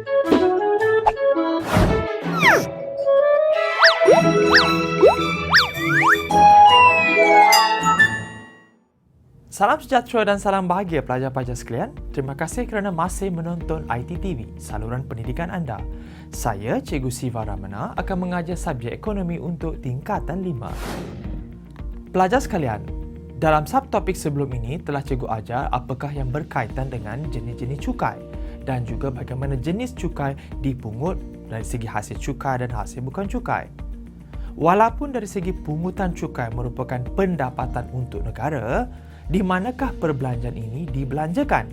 Salam sejahtera dan salam bahagia pelajar-pelajar sekalian. Terima kasih kerana masih menonton ITTV, saluran pendidikan anda. Saya, Cikgu Siva Ramana, akan mengajar subjek ekonomi untuk tingkatan 5. Pelajar sekalian, dalam subtopik sebelum ini telah Cikgu ajar apakah yang berkaitan dengan jenis-jenis cukai dan juga bagaimana jenis cukai dipungut dari segi hasil cukai dan hasil bukan cukai. Walaupun dari segi pungutan cukai merupakan pendapatan untuk negara, di manakah perbelanjaan ini dibelanjakan?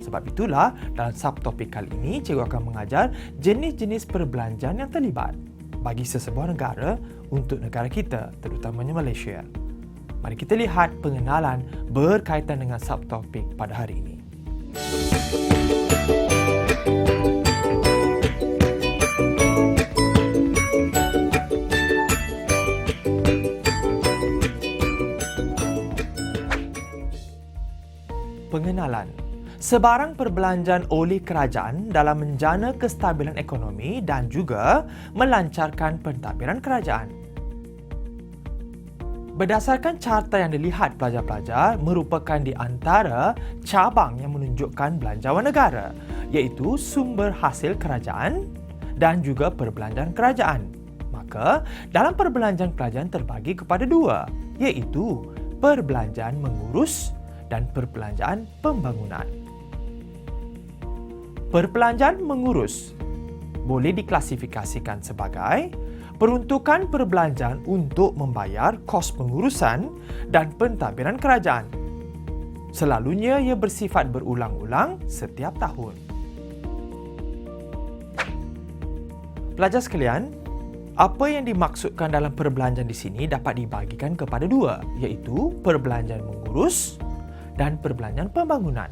Sebab itulah, dalam subtopik kali ini, cikgu akan mengajar jenis-jenis perbelanjaan yang terlibat bagi sesebuah negara untuk negara kita, terutamanya Malaysia. Mari kita lihat pengenalan berkaitan dengan subtopik pada hari ini. Pengenalan. Sebarang perbelanjaan oleh kerajaan dalam menjana kestabilan ekonomi dan juga melancarkan pentadbiran kerajaan. Berdasarkan carta yang dilihat pelajar-pelajar merupakan di antara cabang yang menunjukkan belanjawan negara, iaitu sumber hasil kerajaan dan juga perbelanjaan kerajaan. Maka, dalam perbelanjaan kerajaan terbagi kepada dua, iaitu perbelanjaan mengurus dan perbelanjaan pembangunan. Perbelanjaan mengurus boleh diklasifikasikan sebagai peruntukan perbelanjaan untuk membayar kos pengurusan dan pentadbiran kerajaan. Selalunya ia bersifat berulang-ulang setiap tahun. Pelajar sekalian, apa yang dimaksudkan dalam perbelanjaan di sini dapat dibagikan kepada dua, iaitu perbelanjaan mengurus dan perbelanjaan pembangunan.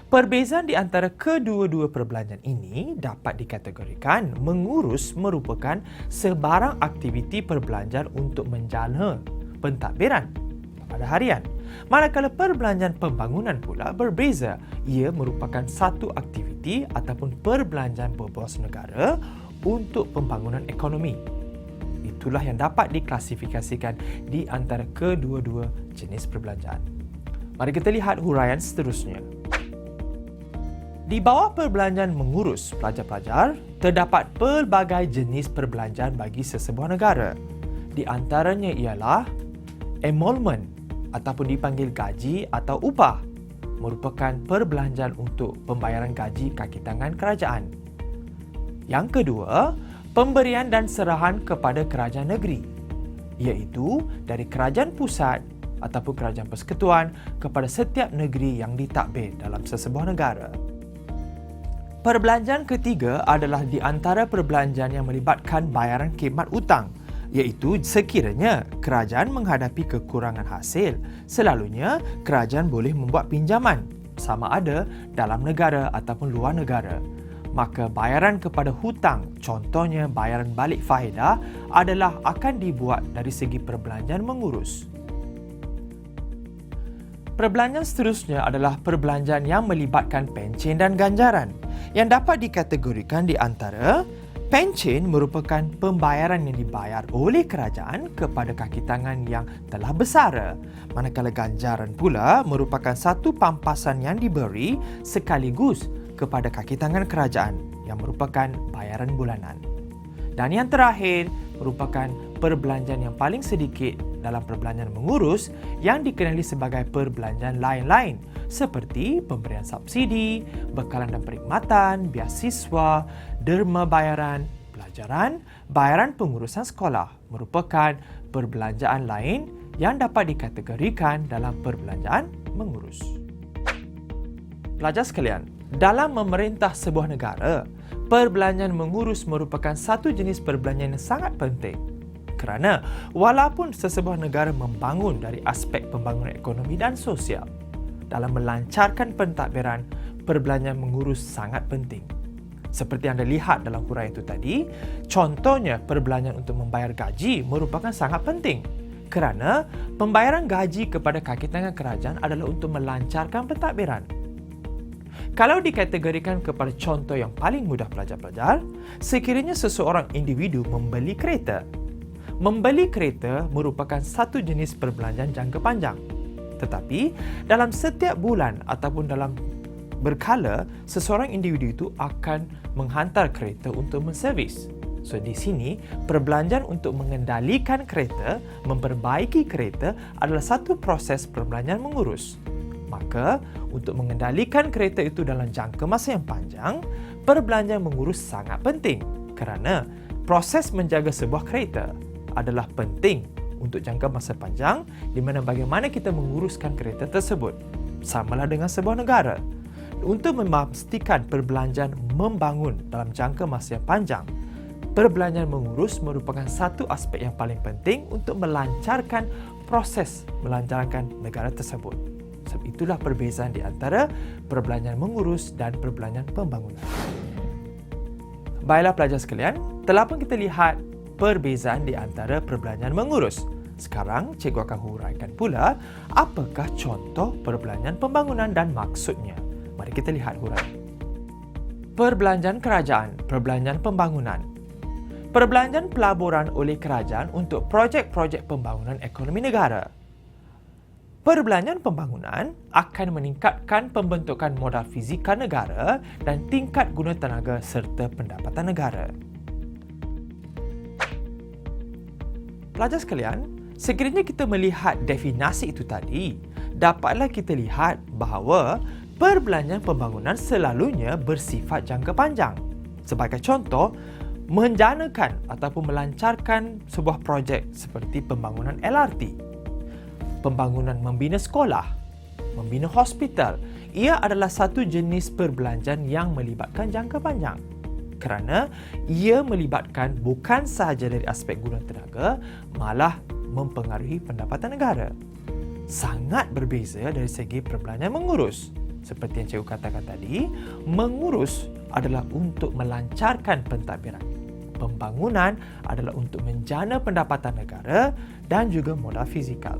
Perbezaan di antara kedua-dua perbelanjaan ini dapat dikategorikan mengurus merupakan sebarang aktiviti perbelanjaan untuk menjana pentadbiran pada harian. Manakala perbelanjaan pembangunan pula berbeza. Ia merupakan satu aktiviti ataupun perbelanjaan berbos negara untuk pembangunan ekonomi. Itulah yang dapat diklasifikasikan di antara kedua-dua jenis perbelanjaan. Mari kita lihat huraian seterusnya. Di bawah perbelanjaan mengurus pelajar-pelajar, terdapat pelbagai jenis perbelanjaan bagi sesebuah negara. Di antaranya ialah emolument ataupun dipanggil gaji atau upah, merupakan perbelanjaan untuk pembayaran gaji kaki tangan kerajaan. Yang kedua, pemberian dan serahan kepada kerajaan negeri, iaitu dari kerajaan pusat ataupun kerajaan persekutuan kepada setiap negeri yang ditadbir dalam sesebuah negara. Perbelanjaan ketiga adalah di antara perbelanjaan yang melibatkan bayaran khidmat utang, iaitu sekiranya kerajaan menghadapi kekurangan hasil, selalunya kerajaan boleh membuat pinjaman, sama ada dalam negara ataupun luar negara. Maka bayaran kepada hutang, contohnya bayaran balik faedah, adalah akan dibuat dari segi perbelanjaan mengurus. Perbelanjaan seterusnya adalah perbelanjaan yang melibatkan pencen dan ganjaran, yang dapat dikategorikan di antara pencen merupakan pembayaran yang dibayar oleh kerajaan kepada kaki tangan yang telah bersara, manakala ganjaran pula merupakan satu pampasan yang diberi sekaligus kepada kaki tangan kerajaan yang merupakan bayaran bulanan. Dan yang terakhir merupakan perbelanjaan yang paling sedikit dalam perbelanjaan mengurus yang dikenali sebagai perbelanjaan lain-lain seperti pemberian subsidi, bekalan dan perkhidmatan, beasiswa, derma bayaran, pelajaran, bayaran pengurusan sekolah merupakan perbelanjaan lain yang dapat dikategorikan dalam perbelanjaan mengurus. Pelajar sekalian, dalam memerintah sebuah negara, perbelanjaan mengurus merupakan satu jenis perbelanjaan yang sangat penting. Kerana walaupun sesebuah negara membangun dari aspek pembangunan ekonomi dan sosial, dalam melancarkan pentadbiran, perbelanjaan mengurus sangat penting. Seperti yang anda lihat dalam huraian itu tadi, contohnya perbelanjaan untuk membayar gaji merupakan sangat penting. Kerana pembayaran gaji kepada kaki tangan kerajaan adalah untuk melancarkan pentadbiran. Kalau dikategorikan kepada contoh yang paling mudah pelajar-pelajar, sekiranya seseorang individu membeli kereta. Membeli kereta merupakan satu jenis perbelanjaan jangka panjang. Tetapi, dalam setiap bulan ataupun dalam berkala, seseorang individu itu akan menghantar kereta untuk menservis. So, di sini, perbelanjaan untuk mengendalikan kereta, memperbaiki kereta adalah satu proses perbelanjaan mengurus. Maka, untuk mengendalikan kereta itu dalam jangka masa yang panjang, perbelanjaan mengurus sangat penting kerana proses menjaga sebuah kereta adalah penting untuk jangka masa panjang di mana bagaimana kita menguruskan kereta tersebut. Samalah dengan sebuah negara. Untuk memastikan perbelanjaan membangun dalam jangka masa yang panjang, perbelanjaan mengurus merupakan satu aspek yang paling penting untuk melancarkan proses melancarkan negara tersebut. Sebab itulah perbezaan di antara perbelanjaan mengurus dan perbelanjaan pembangunan. Baiklah pelajar sekalian, telah pun kita lihat perbezaan di antara perbelanjaan mengurus. Sekarang, cikgu akan huraikan pula apakah contoh perbelanjaan pembangunan dan maksudnya. Mari kita lihat huraian. Perbelanjaan kerajaan, perbelanjaan pembangunan. Perbelanjaan pelaburan oleh kerajaan untuk projek-projek pembangunan ekonomi negara. Perbelanjaan pembangunan akan meningkatkan pembentukan modal fizikal negara dan tingkat guna tenaga serta pendapatan negara. Pelajar sekalian, sekiranya kita melihat definisi itu tadi, dapatlah kita lihat bahawa perbelanjaan pembangunan selalunya bersifat jangka panjang. Sebagai contoh, menjanakan ataupun melancarkan sebuah projek seperti pembangunan LRT, pembangunan membina sekolah, membina hospital. Ia adalah satu jenis perbelanjaan yang melibatkan jangka panjang kerana ia melibatkan bukan sahaja dari aspek guna tenaga, malah mempengaruhi pendapatan negara. Sangat berbeza dari segi perbelanjaan mengurus. Seperti yang cikgu katakan tadi, mengurus adalah untuk melancarkan pentadbiran. Pembangunan adalah untuk menjana pendapatan negara dan juga modal fizikal.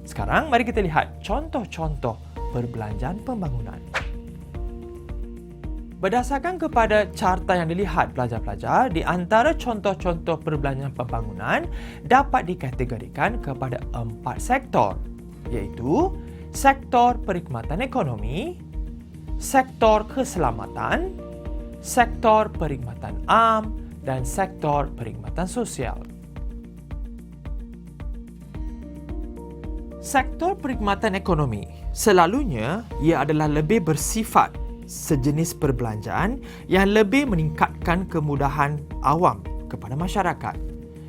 Sekarang, mari kita lihat contoh-contoh perbelanjaan pembangunan. Berdasarkan kepada carta yang dilihat pelajar-pelajar, di antara contoh-contoh perbelanjaan pembangunan dapat dikategorikan kepada 4 sektor, iaitu sektor perkhidmatan ekonomi, sektor keselamatan, sektor perkhidmatan am dan sektor perkhidmatan sosial. Sektor perkhidmatan ekonomi selalunya ia adalah lebih bersifat sejenis perbelanjaan yang lebih meningkatkan kemudahan awam kepada masyarakat.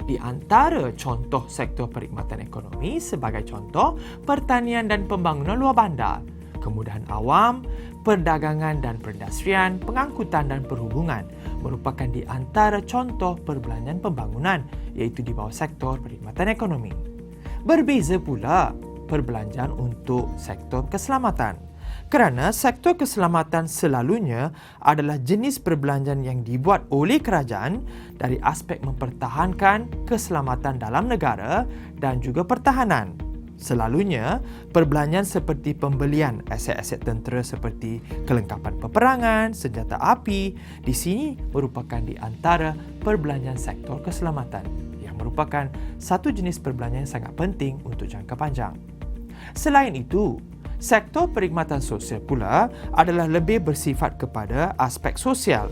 Di antara contoh sektor perkhidmatan ekonomi sebagai contoh pertanian dan pembangunan luar bandar, kemudahan awam, perdagangan dan perindustrian, pengangkutan dan perhubungan merupakan di antara contoh perbelanjaan pembangunan iaitu di bawah sektor perkhidmatan ekonomi. Berbeza pula perbelanjaan untuk sektor keselamatan. Kerana sektor keselamatan selalunya adalah jenis perbelanjaan yang dibuat oleh kerajaan dari aspek mempertahankan keselamatan dalam negara dan juga pertahanan. Selalunya, perbelanjaan seperti pembelian aset-aset tentera seperti kelengkapan peperangan, senjata api, di sini merupakan di antara perbelanjaan sektor keselamatan yang merupakan satu jenis perbelanjaan yang sangat penting untuk jangka panjang. Selain itu, sektor perkhidmatan sosial pula adalah lebih bersifat kepada aspek sosial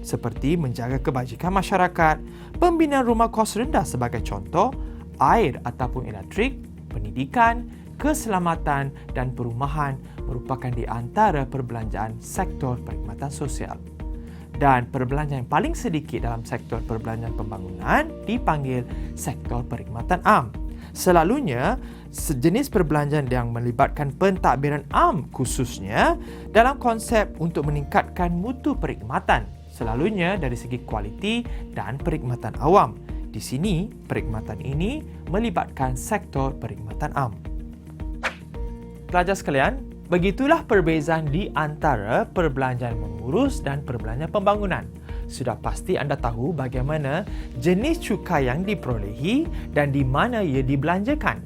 seperti menjaga kebajikan masyarakat, pembinaan rumah kos rendah sebagai contoh, air ataupun elektrik, pendidikan, keselamatan dan perumahan merupakan di antara perbelanjaan sektor perkhidmatan sosial. Dan perbelanjaan yang paling sedikit dalam sektor perbelanjaan pembangunan dipanggil sektor perkhidmatan am. Selalunya, sejenis perbelanjaan yang melibatkan pentadbiran am khususnya dalam konsep untuk meningkatkan mutu perkhidmatan, selalunya dari segi kualiti dan perkhidmatan awam. Di sini, perkhidmatan ini melibatkan sektor perkhidmatan am. Pelajar sekalian, begitulah perbezaan di antara perbelanjaan mengurus dan perbelanjaan pembangunan. Sudah pasti anda tahu bagaimana jenis cukai yang diperolehi dan di mana ia dibelanjakan.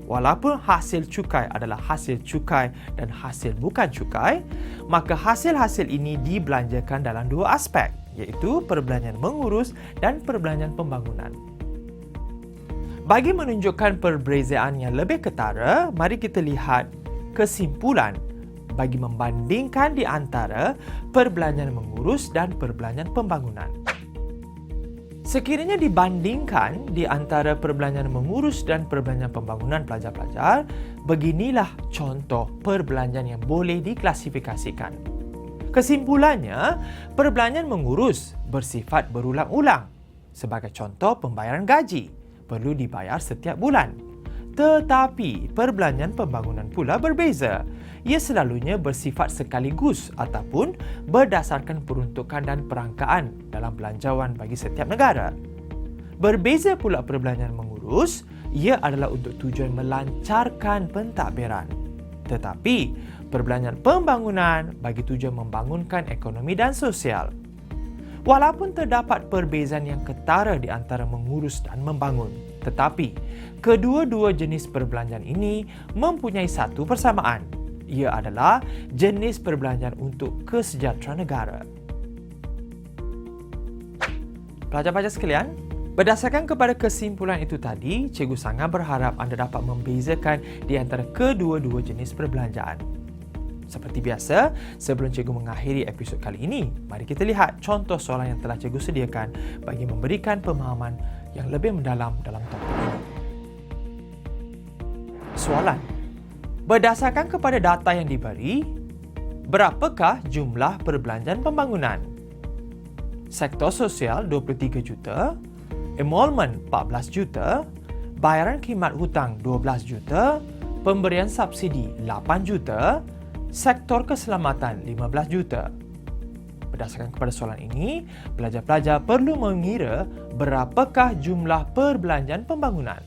Walaupun hasil cukai adalah hasil cukai dan hasil bukan cukai, maka hasil-hasil ini dibelanjakan dalam dua aspek, iaitu perbelanjaan mengurus dan perbelanjaan pembangunan. Bagi menunjukkan perbezaan yang lebih ketara, mari kita lihat kesimpulan bagi membandingkan di antara perbelanjaan mengurus dan perbelanjaan pembangunan. Sekiranya dibandingkan di antara perbelanjaan mengurus dan perbelanjaan pembangunan pelajar-pelajar, beginilah contoh perbelanjaan yang boleh diklasifikasikan. Kesimpulannya, perbelanjaan mengurus bersifat berulang-ulang. Sebagai contoh, pembayaran gaji perlu dibayar setiap bulan. Tetapi perbelanjaan pembangunan pula berbeza. Ia selalunya bersifat sekaligus ataupun berdasarkan peruntukan dan perangkaan dalam belanjawan bagi setiap negara. Berbeza pula perbelanjaan mengurus, ia adalah untuk tujuan melancarkan pentadbiran. Tetapi perbelanjaan pembangunan bagi tujuan membangunkan ekonomi dan sosial. Walaupun terdapat perbezaan yang ketara di antara mengurus dan membangun, tetapi kedua-dua jenis perbelanjaan ini mempunyai satu persamaan. Ia adalah jenis perbelanjaan untuk kesejahteraan negara. Pelajar-pelajar sekalian, berdasarkan kepada kesimpulan itu tadi, cikgu sangat berharap anda dapat membezakan di antara kedua-dua jenis perbelanjaan. Seperti biasa, sebelum cikgu mengakhiri episod kali ini, mari kita lihat contoh soalan yang telah cikgu sediakan bagi memberikan pemahaman yang lebih mendalam dalam topik ini. Soalan: berdasarkan kepada data yang diberi, berapakah jumlah perbelanjaan pembangunan? Sektor sosial 23 juta, enrolment 14 juta, bayaran khidmat hutang 12 juta, pemberian subsidi 8 juta, sektor keselamatan 15 juta. Berdasarkan kepada soalan ini, pelajar-pelajar perlu mengira berapakah jumlah perbelanjaan pembangunan.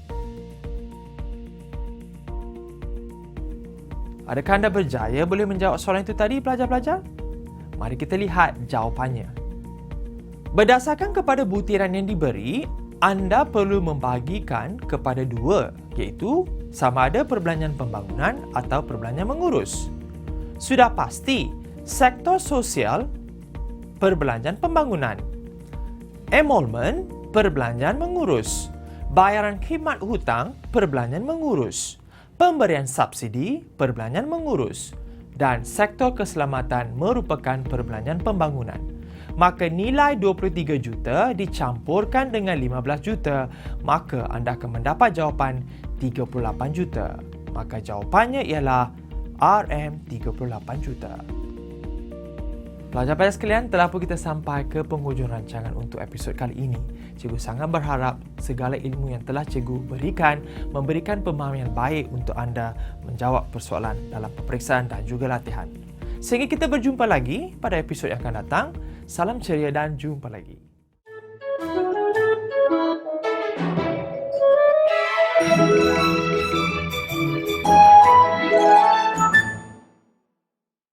Adakah anda berjaya boleh menjawab soalan itu tadi, pelajar-pelajar? Mari kita lihat jawapannya. Berdasarkan kepada butiran yang diberi, anda perlu membagikan kepada dua, iaitu sama ada perbelanjaan pembangunan atau perbelanjaan mengurus. Sudah pasti, sektor sosial, perbelanjaan pembangunan. Enrolment, perbelanjaan mengurus. Bayaran khidmat hutang, perbelanjaan mengurus. Pemberian subsidi, perbelanjaan mengurus. Dan sektor keselamatan merupakan perbelanjaan pembangunan. Maka nilai 23 juta dicampurkan dengan 15 juta, maka anda akan mendapat jawapan 38 juta. Maka jawapannya ialah RM38 juta. Pelajar-pelajar sekalian, telah pun kita sampai ke penghujung rancangan untuk episod kali ini. Cikgu sangat berharap segala ilmu yang telah cikgu berikan memberikan pemahaman yang baik untuk anda menjawab persoalan dalam peperiksaan dan juga latihan. Sehingga kita berjumpa lagi pada episod yang akan datang. Salam ceria dan jumpa lagi.